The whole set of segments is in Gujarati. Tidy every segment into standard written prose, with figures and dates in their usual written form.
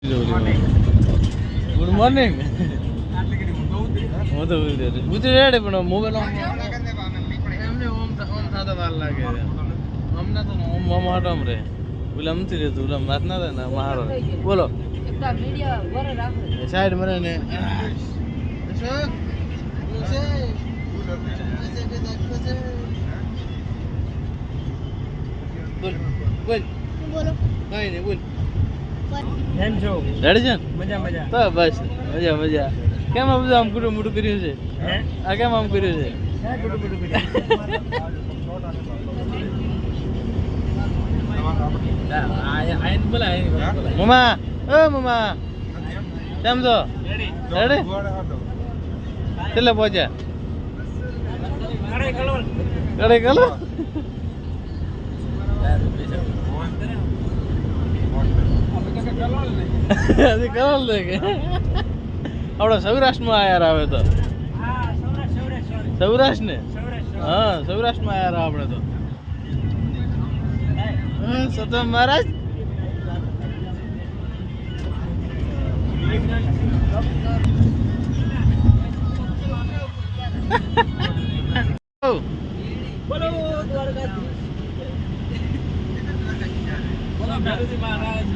Good morning. હું તો રેડી પણ મોબાઈલ એમને ઓમ થતા વાર લાગે અમને તો ઓમ હાટમ રે ઓલા નથી રહેતું ઓલા વાત ના થાય ને મારો બોલો સાઈડ મને ને બોલ બોલ બોલો કઈ નહીં બોલ એમ છો રેડી છે મજા મજા તો બસ મજા મજા કેમ આ બધું આમ કુટું મોટું કર્યું છે આ કેમ આમ કર્યું છે મમ્મા ઓ મમ્મા કેમ છો રેડી કેટલે પહોંચ્યા કડે કલો આપડે સૌરાષ્ટ્રમાં આયાર આવે તો સૌરાષ્ટ્ર ને હા સૌરાષ્ટ્રમાં આયાર આપણે તો સતમ મહારાજ બોલો દ્વારકાધીશ મહારાજ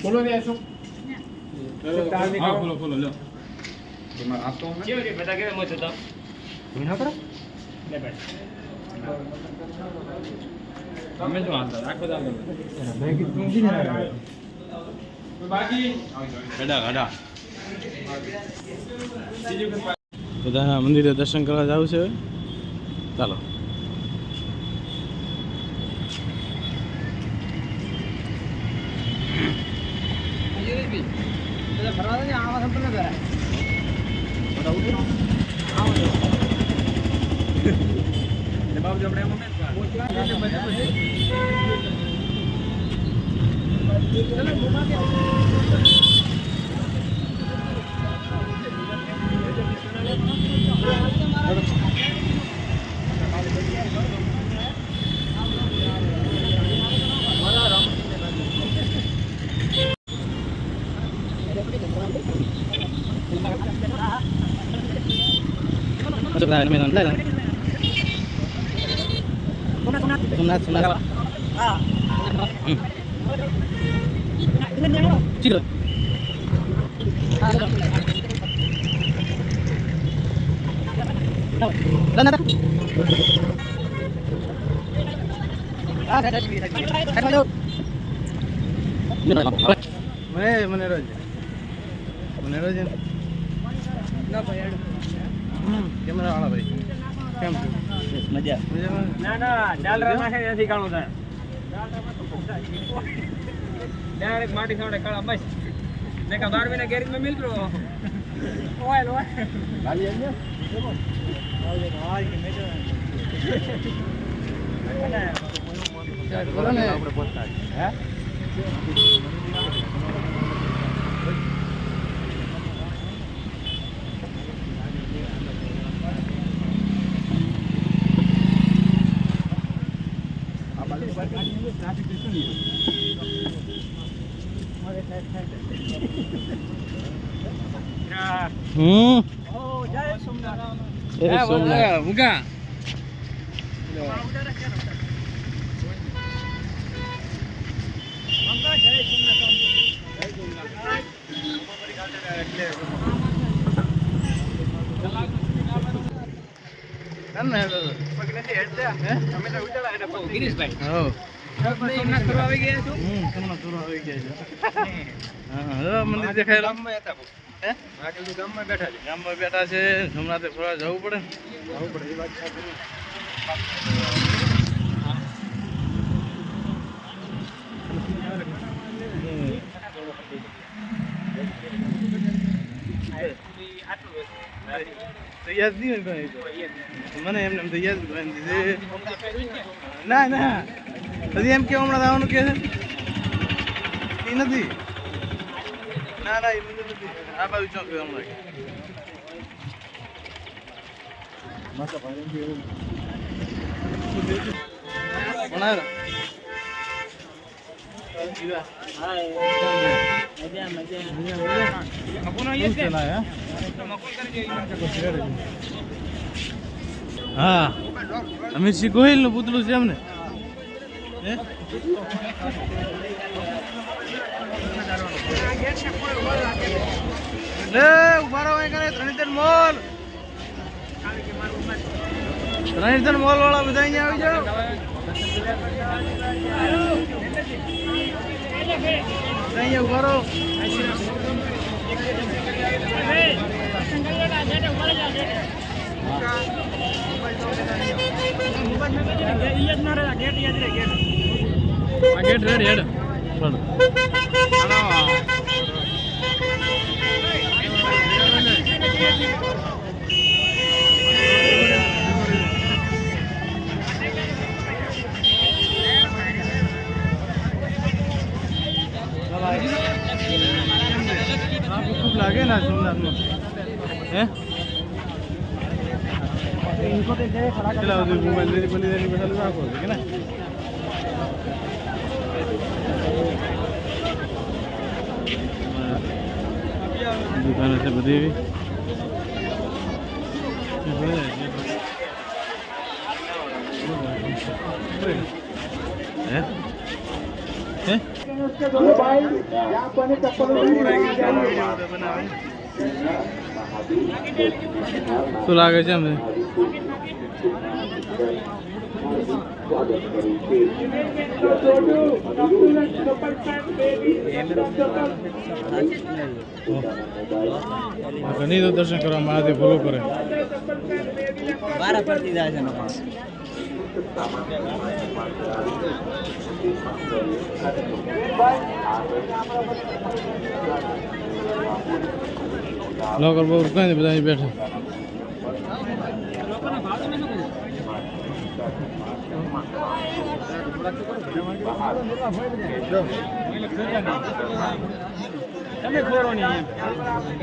બોલો ને શું હા બોલો બોલો લો તમાર આપતો હું કેવી રીતે બતા કે મત હતા વિના કરો લે બેઠ તમે જો આંતર રાખો દાદા બેગી તુંજી ને બાકી ગડા ગડા બધા મંદિરે દર્શન કરવા જાવ છે ચાલો ફરવા દે આવા સંપર્ક કરાય બાબુ આપણે એમ sunat chido કેમેરા વાળા ભાઈ કેમ છો મજા ના ના ડાલ નાખે નથી કાણું થાય ડાયરેક્ટ માટી સામે કાળા બસ ને કા 12 મહિના ગેરેજ માં મિલ રહ્યો ઓઇલ ઓઇલ ગાલી આને આવજે આજ કે મેજો બોલો ને આપણે પહોંચતા હે Buka. મંદિર દેખાય ગામમાં બેઠા છે. સોમનાથે ફરવા જવું પડે એ વાત તૈયાર નહીં મને એમને તૈયાર ના ના હજી એમ કેવું હમણાં આવવાનું કે છે એ નથી. ના ના એ નથી. આ બાજુ ચોક હમણાં હા અમિતસિંહ ગોહિલ નું પુતળું છે એમને. ત્રણેતર મોલ વાળા બધા અહીંયા આવી જાઓ. અહીંયા ઉભા રહો. ગેટ રેડી હેડ खूब लागे ना सोमनाथ में चला मोबाइल मेरी बनी देनी बैठा लगा को ठीक है ना. दुकान से बदी हुई શું લાગે છે અમને? ઘણી તો દર્શન કરવા મહાદેવ ભલો કરે. બારા પડતી જાય છે લોકો બહુ કઈ બધા બેઠા.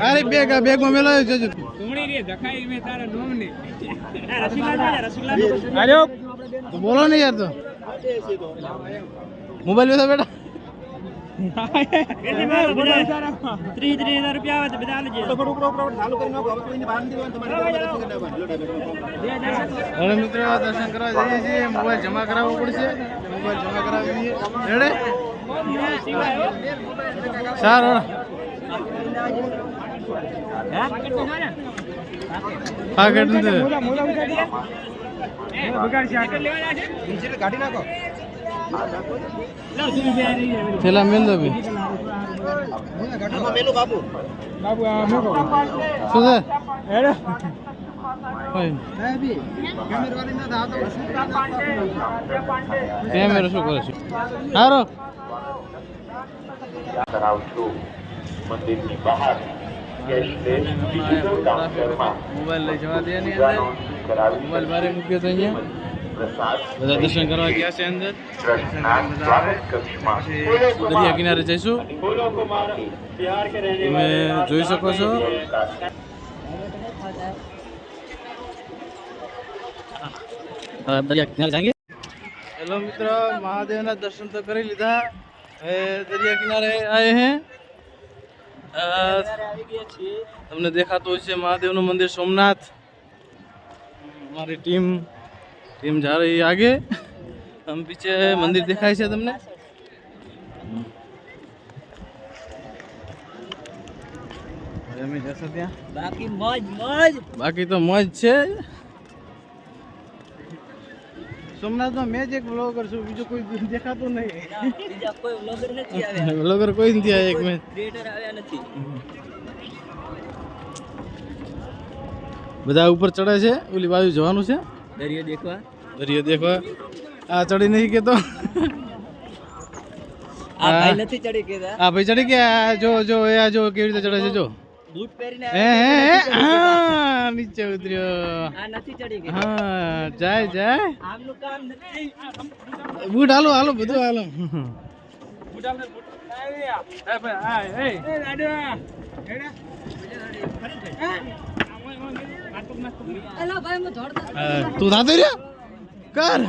અરે બેગ માં મેલો જજો બોલો ને યાર. તો મોબાઈલ બેઠા બેઠા 30,000 રૂપિયા આવે તો બધા હવે મિત્રો દર્શન કરવા જઈએ છીએ. મોબાઈલ જમા કરાવવો પડશે. મોબાઈલ જમા કરાવી રેડે સારું પાકેટ કાઢી નાખો. થેલા મેલ દો ભાઈ. શું છે કેમેરો શું કરે છે? સારો મંદિરની બહાર મોબાઈલ લઈ જવા દે ની અંદર. મોબાઈલ બારે મૂક્યો તો અહીંયા બધા દર્શન કરવા ગયા છે અંદર. દરિયા કિનારે જઈશું તમે જોઈ શકો છો. દરિયા કિનારે જાएंगे. હેલો મિત્ર, મહાદેવના દર્શન તો કરી લીધા. હવે દરિયા કિનારે આए हैं. તમને દેખાતું હોય છે મહાદેવનું મંદિર સોમનાથ. हमारी टीम जा रही है आगे. हम पीछे मंदिर दिखाई છે તમને. જમી જશો ત્યાં બાકી મોજ મોજ બાકી તો મોજ છે સોમનાથમાં મેં જ એક વ્લોગર છું બીજું કોઈ દેખાતું નહીં બીજા કોઈ વ્લોગર નથી આવ્યા વ્લોગર કોઈ નથી આવ્યા એક મેં ક્રિએટર આવ્યા નથી બધા ઉપર ચડે છે ઓલી બાજુ જવાનું છે દરિયો દેખવા આ ચડી નહીં કેતો આ ભાઈ નથી ચડી ગયા આ ભાઈ ચડી ગયા જો જો એ આ જો કેવી રીતે ચડે છે જો બૂટ પહેરીને હે નીચે ઉતર્યો આ નથી ચડી ગયા હા જાય જાય આમનું કામ નથી બૂટ હાલો હાલો બધું હાલો બૂટ આપણે બૂટ એ ભાઈ એ રાડવા હેડા એલા ભાઈ હું જોડતા તું થાતો રહ્યો કર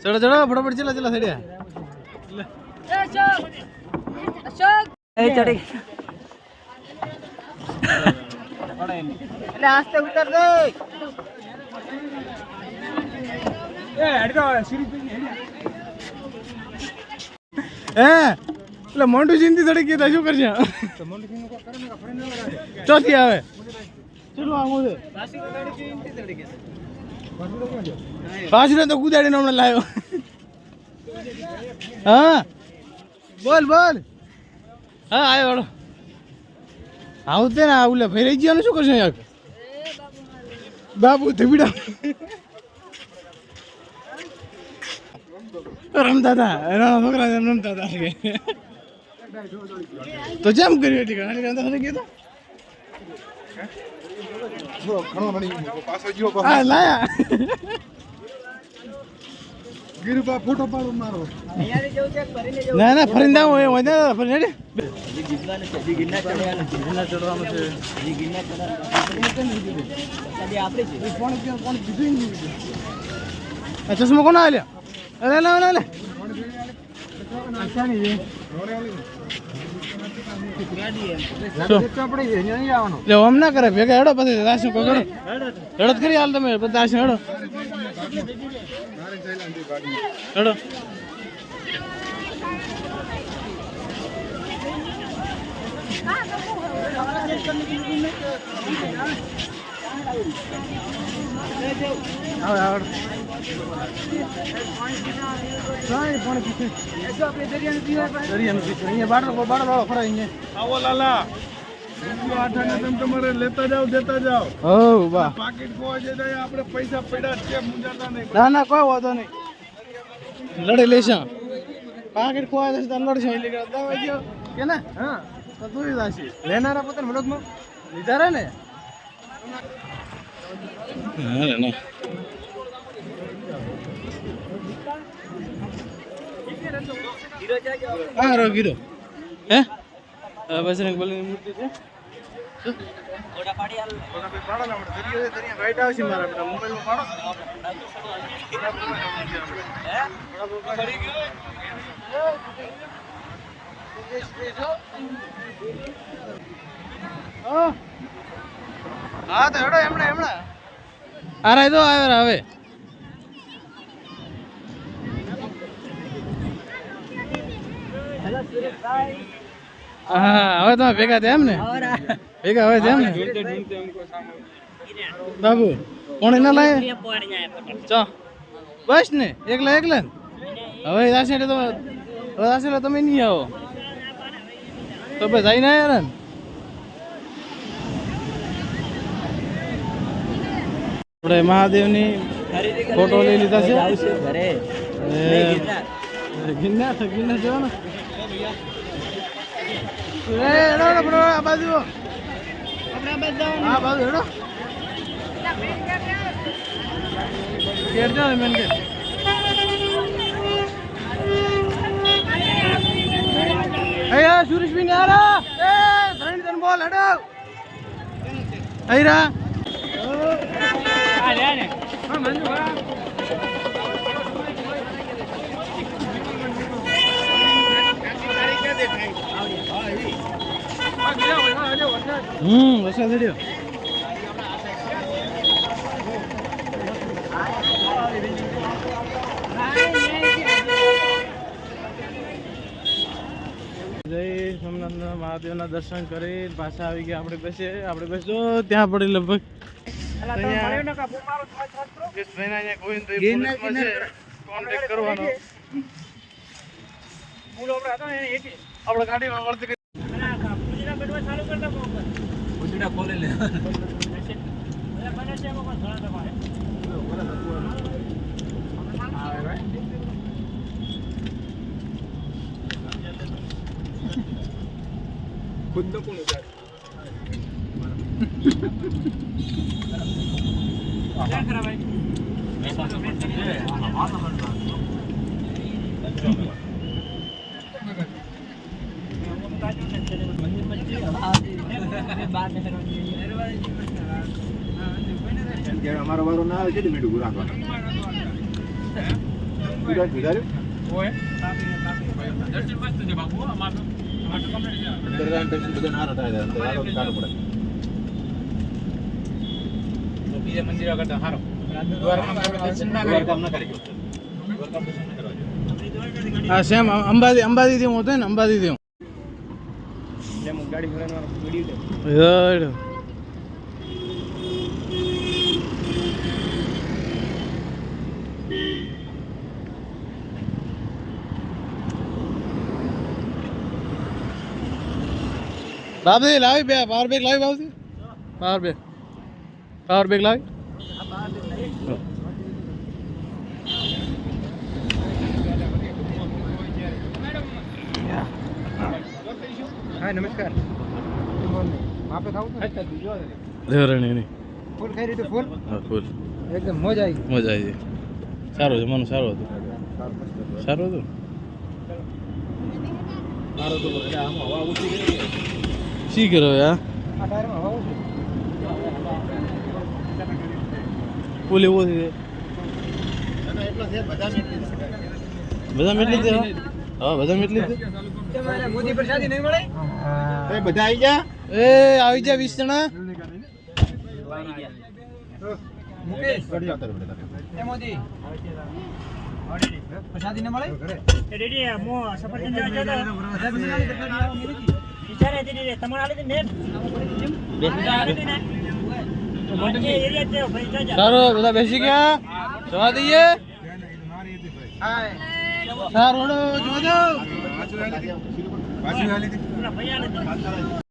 ચડો ચડો ફટાફટ ચલા ચલા થડ્યા એ ચડી એટલે આસ્તે ઉતર દે એ હેડો સીરી પે હે એટલે મોન્ટુ સિંધી ચડી ગયા શું કરશે ચોથી આવે ચલો આવો છે પાછળ તો કુદાડીને હમણાં લાવ્યો હા બોલ બોલ હા આવ્યો વાળો આવતે ને આવું ફેર રહી ગયા શું કરશે યાર બાબુ ધીબીડા રમતા હતા એના છોકરા રમતા હતા તો જેમ કર્યું એટલી ગયો હા લાયા ગીરુબા ફોટો પાડો મારો ના ના ફરીને જાવ એ હોય ને ફરીને ગિરનાર ચડવાનું છે ચશ્મા કોણ આવ્યા અરે લે લે લે આમ ના કરે ભેગા હેડો પછી રાશન પકડો હેડો કરી હાલ તમે પછી રાશન હેડો હેડો તમારે લેતા જાઓ દેતા જાઓ હો બા પાકીટ ખોવા જાય આપણે પૈસા પડ્યા છે મુંજાતા નહીં ના ના કોઈ વાંધો નહીં લડી લેશે પાકીટ ખોવા જશે તો લડશે એટલે દવા ગયો કે ના હા તો તું જશે લેનારા પોતાના મનોજમાં લીધા રે ને અરે ના હા રો ગીરો હે બજરંગ બલીની મૂર્તિ છે ઓડા પાડી આલ પાડો ને આપણે દરિયો દરિયા રાઈટ આવશે મારા બેટા મોબાઈલમાં પાડો હા તો હેડો હમણાં આ રાય તો આવ્યો હવે હા હવે તમે ભેગા થયા એમ ને ભેગા હવે થયા એમ ને બાબુ કોણ ના લાય ચો બસ ને એકલા એકલા હવે રાશે એટલે તમે રાશે એટલે તમે નહીં આવો તો બસ આવીને આવ્યા ને આપણે મહાદેવની ફોટો લઈ લીધા છે ગિરનાર ગિરનાર જવાનો આ બાજુ હા બાજુ હેડો ગેટ જાઓ મેન ગેટ અયા સુરેશ ભી ને આ રા એ ધણી તન બોલ હેડો આઈરા આ લે ને હા મંજુ હા વરસાદ ચડ્યો સોમનાથના મહાદેવના દર્શન કરી પાછા આવી ગયા આપણે બેસે જો ત્યાં પડી લગભગ કોન્ટેક્ટ કરવાનો આપણે ગાડીમાં વળતી ખોલી લે ખુદ તો કોણ ઉતારે અમારો વારો ના આવે છે મીઠું રાખવાનું બીજા મંદિરો કરતા સારો હા સેમ અંબાજી થી હોતો ને અંબાજી થી ગાડી ઘોડાનો બાબી લાવી બે પાવર બેગ લાવી બાબી પાવર બેગ લાવી હા નમસ્કાર આપે ખાવું દેવરણી ની ફૂલ ખાઈ રીતે ફૂલ હા ફૂલ એકદમ મજા આવી સારું જમવાનું સારું હતું શી કરો યાર આ ટાયરમાં હવા ઓછી ફૂલ એવો છે બધા મેટલી દે હા બધા મેટલી દે મોદી પ્રસાદી નહીં મળે બધા આવી જા આવી જા 20 જણા મુકેશ એ મોદી પ્રસાદી ન મળે એ રેડી મો સફરજન જવા વિચારે દીદી તમારે આલે ને બેસી આલે ને સારું બધા બેસી ગયા જવા દઈએ સારું જોજો પાછી હાલી